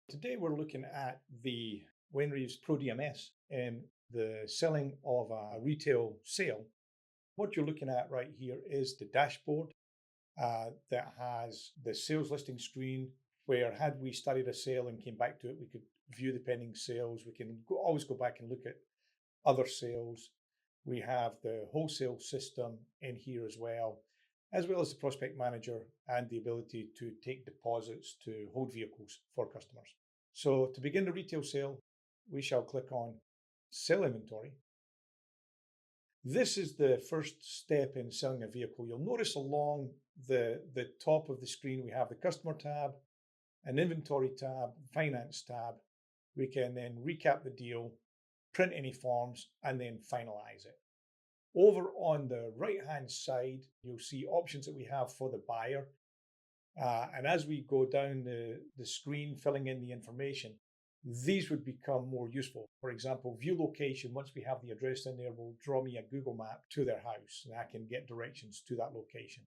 Today we're looking at the Reaves Pro DMS and the selling of a retail sale. What you're looking at right here is the dashboard that has the sales listing screen where had we studied a sale and came back to it, we could view the pending sales. We can always go back and look at other sales. We have the wholesale system in here as well as the prospect manager and the ability to take deposits to hold vehicles for customers. So to begin the retail sale, we shall click on Sell Inventory. This is the first step in selling a vehicle. You'll notice along the top of the screen, we have the Customer tab, an Inventory tab, Finance tab. We can then recap the deal, print any forms, and then finalize it. Over on the right-hand side, you'll see options that we have for the buyer. And as we go down the screen, filling in the information, these would become more useful. For example, view location. Once we have the address in there, will draw me a Google map to their house, and I can get directions to that location.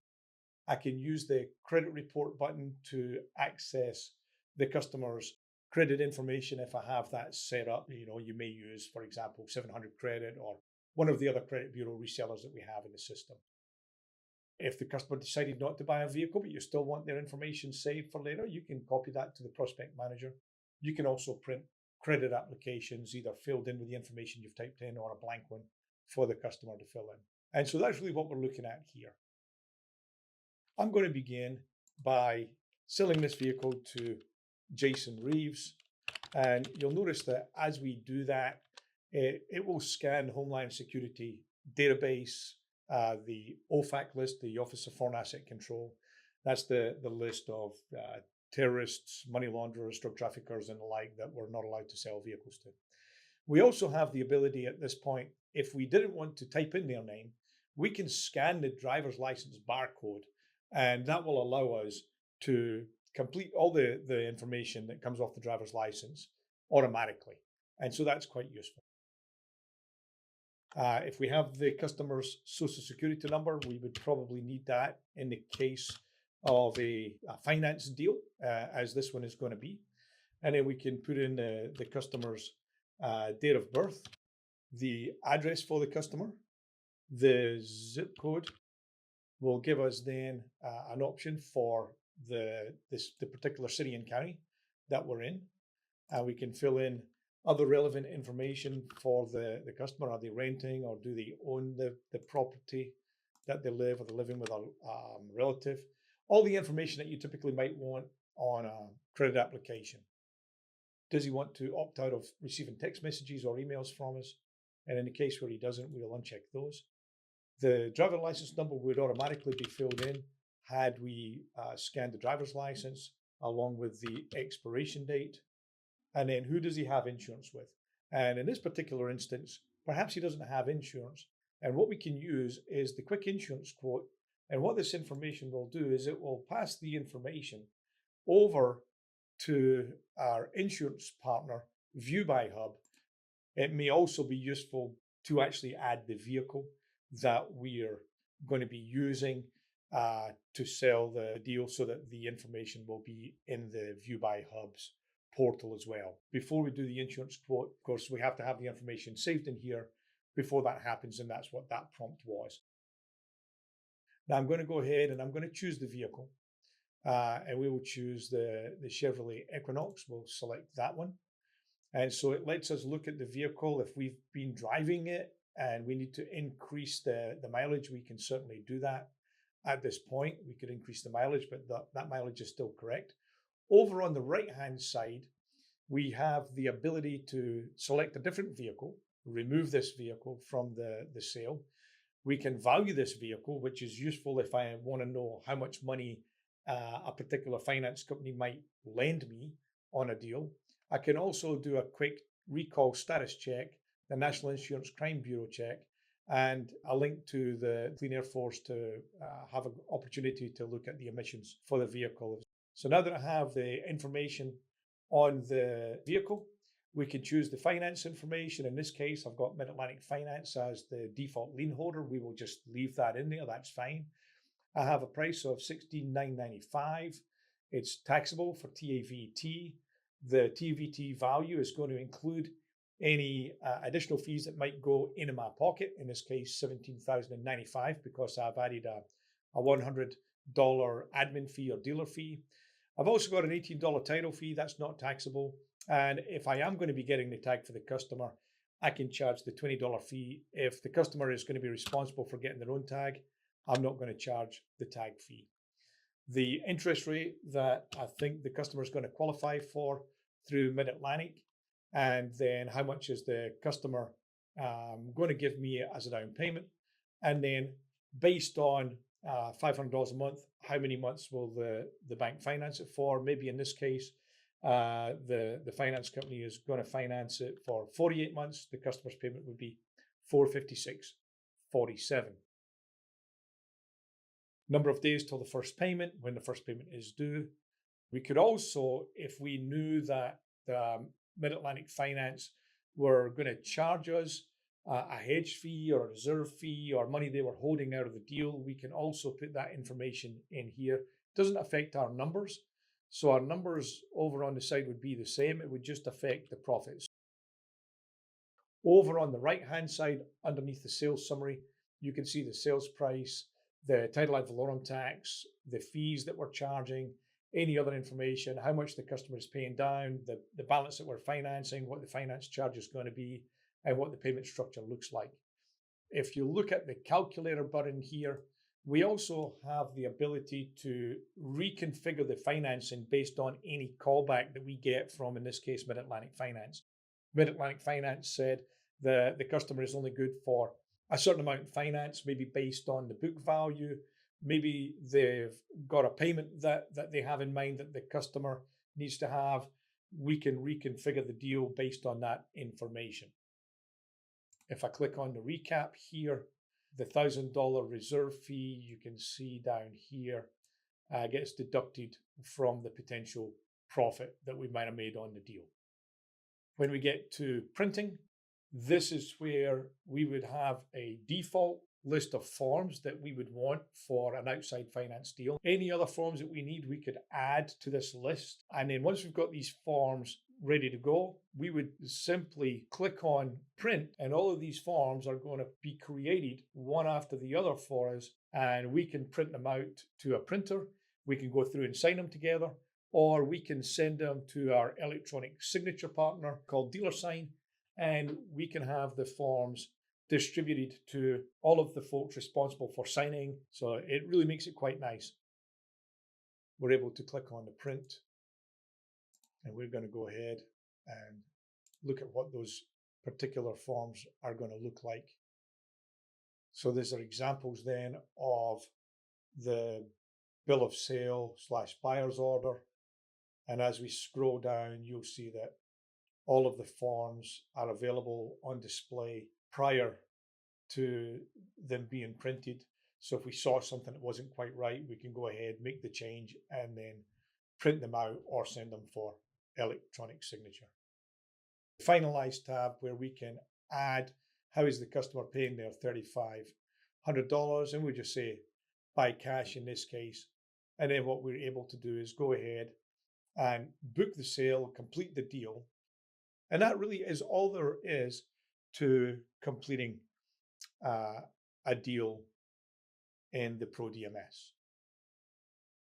I can use the credit report button to access the customer's credit information if I have that set up. You may use, for example, 700 credit or one of the other credit bureau resellers that we have in the system. If the customer decided not to buy a vehicle, but you still want their information saved for later, you can copy that to the prospect manager. You can also print credit applications, either filled in with the information you've typed in or a blank one for the customer to fill in. And so that's really what we're looking at here. I'm going to begin by selling this vehicle to Jason Reaves. And you'll notice that as we do that, it will scan Homeland Security database, the OFAC list, the Office of Foreign Asset Control. That's the list of terrorists, money launderers, drug traffickers, and the like that we're not allowed to sell vehicles to. We also have the ability at this point, if we didn't want to type in their name, we can scan the driver's license barcode, and that will allow us to complete all the information that comes off the driver's license automatically. And so that's quite useful. If we have the customer's social security number, we would probably need that in the case of a finance deal, as this one is going to be. And then we can put in the customer's date of birth, the address for the customer, the zip code will give us then an option for the particular city and county that we're in. We can fill in other relevant information for the customer. Are they renting or do they own the property that they live, or they're living with a relative? All the information that you typically might want on a credit application. Does he want to opt out of receiving text messages or emails from us? And in the case where he doesn't, we'll uncheck those. The driver license number would automatically be filled in had we scanned the driver's license along with the expiration date. And then who does he have insurance with? And in this particular instance, perhaps he doesn't have insurance. And what we can use is the quick insurance quote. And what this information will do is it will pass the information over to our insurance partner, View by Hub. It may also be useful to actually add the vehicle that we're going to be using to sell the deal, so that the information will be in the View by Hub's portal as well. Before we do the insurance quote, of course, we have to have the information saved in here before that happens, and that's what that prompt was. Now I'm going to go ahead and I'm going to choose the vehicle, and we will choose the Chevrolet Equinox. We'll select that one. And so it lets us look at the vehicle. If we've been driving it and we need to increase the mileage, we can certainly do that. At this point, we could increase the mileage, but that mileage is still correct. Over on the right-hand side, we have the ability to select a different vehicle, remove this vehicle from the sale. We can value this vehicle, which is useful if I want to know how much money a particular finance company might lend me on a deal. I can also do a quick recall status check, the National Insurance Crime Bureau check, and a link to the Clean Air Force to have an opportunity to look at the emissions for the vehicle. So now that I have the information on the vehicle, we can choose the finance information. In this case, I've got Mid-Atlantic Finance as the default lien holder. We will just leave that in there. That's fine. I have a price of $16,995. It's taxable for TAVT. The TVT value is going to include any additional fees that might go into my pocket, in this case, $17,095, because I've added a $100 admin fee or dealer fee. I've also got an $18 title fee that's not taxable. And if I am going to be getting the tag for the customer, I can charge the $20 fee. If the customer is going to be responsible for getting their own tag, I'm not going to charge the tag fee. The interest rate that I think the customer is going to qualify for through Mid-Atlantic, and then how much is the customer going to give me as a down payment, and then based on $500 a month, how many months will the bank finance it for? Maybe in this case, the finance company is going to finance it for 48 months. The customer's payment would be $456.47. Number of days till the first payment, when the first payment is due. We could also, if we knew that the Mid-Atlantic Finance were going to charge us a hedge fee or a reserve fee or money they were holding out of the deal, we can also put that information in here. It doesn't affect our numbers. So our numbers over on the side would be the same. It would just affect the profits. Over on the right-hand side, underneath the sales summary, you can see the sales price, the title ad valorem tax, the fees that we're charging, any other information, how much the customer is paying down, the balance that we're financing, what the finance charge is going to be, and what the payment structure looks like. If you look at the calculator button here, we also have the ability to reconfigure the financing based on any callback that we get from, in this case, Mid-Atlantic Finance. Mid-Atlantic Finance said the customer is only good for a certain amount in finance, maybe based on the book value. Maybe they've got a payment that they have in mind that the customer needs to have. We can reconfigure the deal based on that information. If I click on the recap here, the $1,000 reserve fee, you can see down here, gets deducted from the potential profit that we might have made on the deal. When we get to printing, this is where we would have a default list of forms that we would want for an outside finance deal. Any other forms that we need, we could add to this list. And then once we've got these forms ready to go, we would simply click on print, and all of these forms are going to be created one after the other for us, and we can print them out to a printer. We can go through and sign them together, or we can send them to our electronic signature partner called DealerSign, and we can have the forms distributed to all of the folks responsible for signing. So it really makes it quite nice. We're able to click on the print, and we're going to go ahead and look at what those particular forms are going to look like. So these are examples then of the bill of sale / buyer's order. And as we scroll down, you'll see that all of the forms are available on display prior to them being printed. So if we saw something that wasn't quite right, we can go ahead, make the change, and then print them out or send them for electronic signature. Finalize tab, where we can add how is the customer paying their $3,500, and we just say by cash in this case. And then what we're able to do is go ahead and book the sale, complete the deal. And that really is all there is to completing a deal in the Pro DMS.